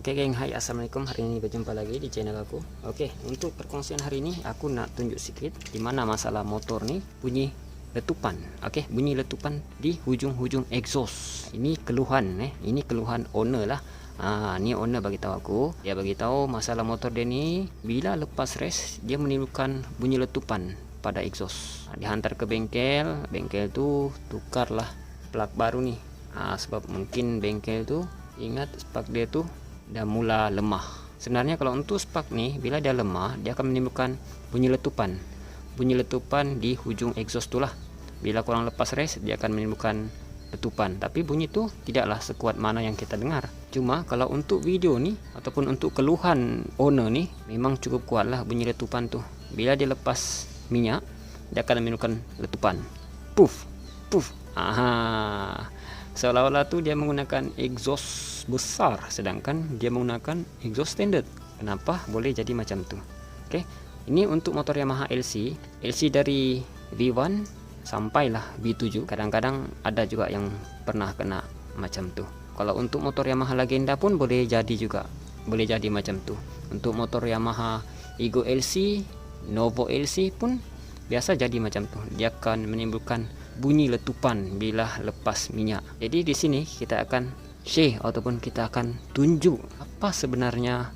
Oke geng, hai assalamualaikum, hari ini berjumpa lagi di channel aku. Oke, untuk perkongsian hari ini aku nak tunjuk sedikit dimana masalah motor nih bunyi letupan. Oke, bunyi letupan di hujung-hujung exhaust. Ini keluhan ini keluhan owner lah. Ini owner bagi tahu aku, dia bagi tahu masalah motor dia ni bila lepas race dia menimbulkan bunyi letupan pada exhaust. Dihantar ke bengkel, bengkel tu tukarlah plak baru nih. Sebab mungkin bengkel tu ingat spark dia tu dah mula lemah. Sebenarnya kalau untuk spark nih, bila dia lemah dia akan menimbulkan bunyi letupan. Bunyi letupan di hujung exhaust tu lah. Bila korang lepas race dia akan menimbulkan letupan, tapi bunyi tu tidaklah sekuat mana yang kita dengar. Cuma kalau untuk video nih ataupun untuk keluhan owner nih memang cukup kuat lah bunyi letupan tu. Bila dia lepas minyak dia akan menimbulkan letupan. Puff, puff. Seolah-olah tu dia menggunakan exhaust besar sedangkan dia menggunakan exhaust standard. Kenapa boleh jadi macam tu? Oke, ini untuk motor Yamaha LC dari V1 sampailah V7. Kadang-kadang ada juga yang pernah kena macam tu. Kalau untuk motor Yamaha Legenda pun boleh jadi juga, boleh jadi macam tu. Untuk motor Yamaha Ego LC, Novo LC pun biasa jadi macam tu. Dia akan menimbulkan bunyi letupan bila lepas minyak. Jadi di sini kita akan share ataupun kita akan tunjuk apa sebenarnya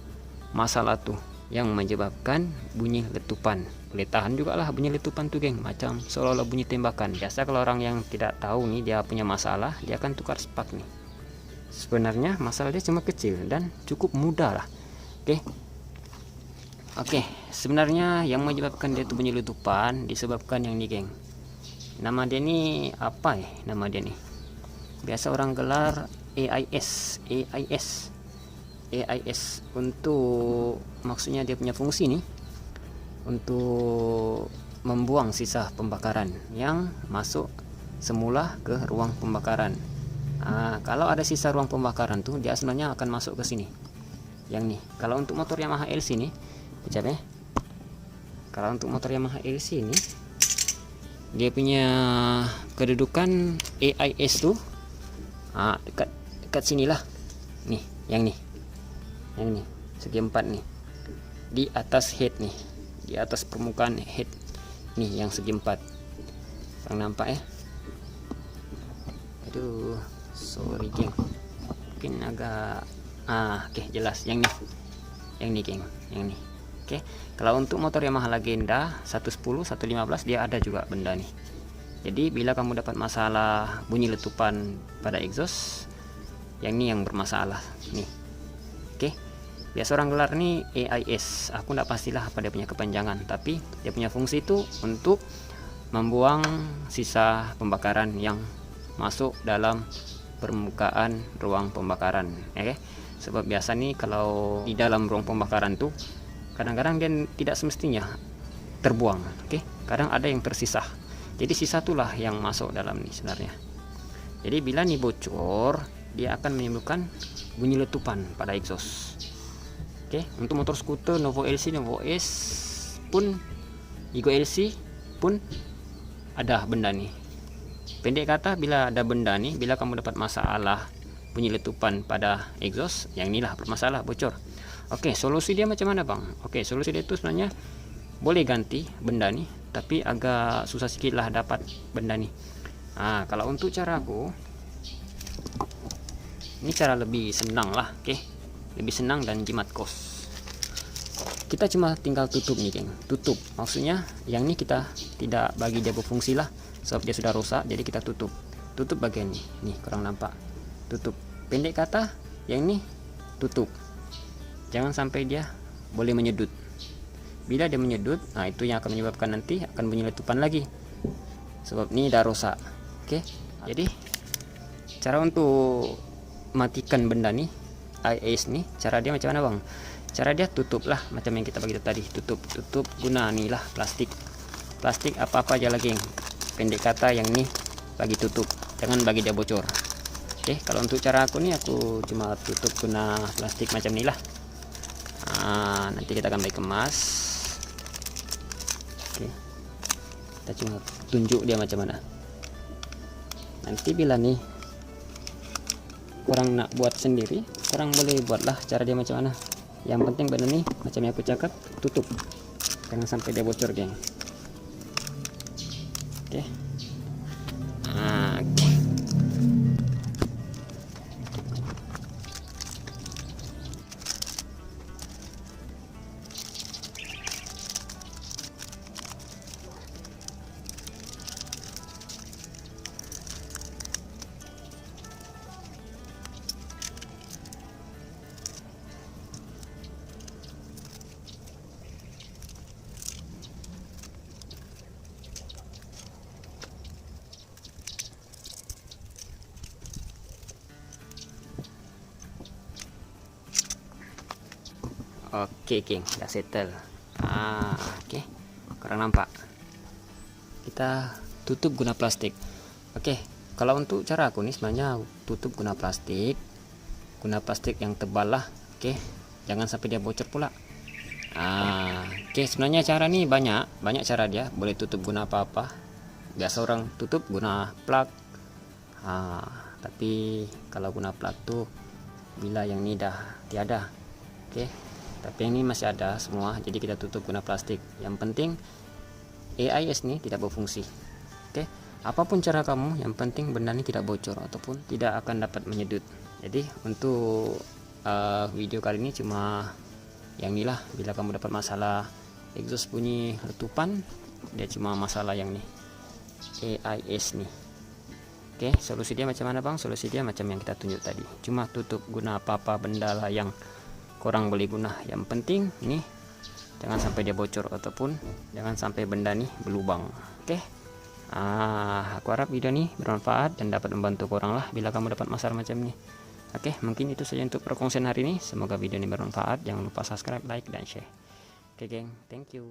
masalah tu yang menyebabkan bunyi letupan. Boleh tahan juga lah bunyi letupan tu geng, macam seolah-olah bunyi tembakan. Biasa kalau orang yang tidak tahu nih dia punya masalah, dia akan tukar spark nih. Sebenarnya masalah dia cuma kecil dan cukup mudah lah. Oke, sebenarnya yang menyebabkan dia tu bunyi letupan disebabkan yang ni geng. Nama dia ni apa nama dia ni? Biasa orang gelar AIS untuk maksudnya dia punya fungsi nih untuk membuang sisa pembakaran yang masuk semula ke ruang pembakaran. Kalau ada sisa ruang pembakaran tuh dia sebenarnya akan masuk ke sini. Yang nih, kalau untuk motor Yamaha LC nih, kalau untuk motor Yamaha LC ini dia punya kedudukan AIS tuh dekat sinilah nih, yang nih segi 4 nih, di atas head nih, di atas permukaan head nih yang segi 4. Kurang nampak ya? Aduh, sorry geng, mungkin agak oke, jelas yang nih geng, yang nih. Oke, kalau untuk motor Yamaha Legenda 110, 115 dia ada juga benda nih. Jadi bila kamu dapat masalah bunyi letupan pada exhaust, yang ini yang bermasalah nih. Oke, biasa orang gelar nih AIS. Aku tidak pastilah apa dia punya kepanjangan, tapi dia punya fungsi itu untuk membuang sisa pembakaran yang masuk dalam permukaan ruang pembakaran. Oke, sebab biasa nih kalau di dalam ruang pembakaran tuh kadang-kadang dia tidak semestinya terbuang. Kadang ada yang tersisa. Jadi sisa itulah yang masuk dalam nih sebenarnya. Jadi bila nih bocor, dia akan menimbulkan bunyi letupan pada exhaust. Untuk motor skuter Novo LC, Novo S pun, Ego LC pun ada benda nih. Pendek kata, bila ada benda nih, bila kamu dapat masalah bunyi letupan pada exhaust, yang inilah bermasalah, bocor. Solusi dia macam mana bang? Solusi dia itu sebenarnya boleh ganti benda nih, tapi agak susah sedikit lah dapat benda nih. Kalau untuk cara aku, ini cara lebih senang lah, lebih senang dan jimat kos. Kita cuma tinggal tutup nih geng, tutup. Maksudnya yang ini kita tidak bagi dia berfungsi lah, sebab dia sudah rusak. Jadi kita tutup bagian nih kurang nampak. Tutup. Pendek kata, yang ini tutup. Jangan sampai dia boleh menyedut. Bila dia menyedut, itu yang akan menyebabkan nanti akan bunyi letupan lagi. Sebab ini dah rusak. Jadi cara untuk matikan benda nih, AIS nih, cara dia macam mana bang? Cara dia tutup lah macam yang kita bagi tadi. Tutup guna nih lah plastik apa-apa aja lagi. Pendek kata yang ini bagi tutup, jangan bagi dia bocor. Kalau untuk cara aku nih, aku cuma tutup guna plastik macam ini lah. Nanti kita akan baik kemas. Kita cuma tunjuk dia macam mana. Nanti bila nih kurang nak buat sendiri, Orang boleh buatlah cara dia macam mana. Yang penting benda nih macam yang aku cakap, tutup, jangan sampai dia bocor, geng. Oke. Oke. Oke, geng, udah settle. Oke, kurang nampak. Kita tutup guna plastik. Oke, kalau untuk cara aku nih sebenarnya tutup guna plastik yang tebal lah. Oke, jangan sampai dia bocor pula. Oke, sebenarnya cara nih banyak cara dia. Boleh tutup guna apa-apa. Biasa orang tutup guna plug. Tapi kalau guna plug tuh bila yang ini dah tiada. Oke, tapi yang ini masih ada semua, jadi kita tutup guna plastik. Yang penting AIS nih tidak berfungsi. Oke, apapun cara kamu, yang penting benda ini tidak bocor ataupun tidak akan dapat menyedut. Jadi untuk video kali ini cuma yang inilah. Bila kamu dapat masalah exhaust bunyi letupan, dia cuma masalah yang nih AIS nih. Oke, solusi dia macam mana bang? Solusi dia macam yang kita tunjuk tadi, cuma tutup guna apa-apa benda lah yang kurang boleh guna. Yang penting nih jangan sampai dia bocor ataupun jangan sampai benda nih berlubang. Oke, aku harap video ini bermanfaat dan dapat membantu korang lah bila kamu dapat masalah macam ini. Oke, mungkin itu saja untuk perkongsian hari ini. Semoga video ini bermanfaat. Jangan lupa subscribe, like, dan share. Oke, geng, thank you.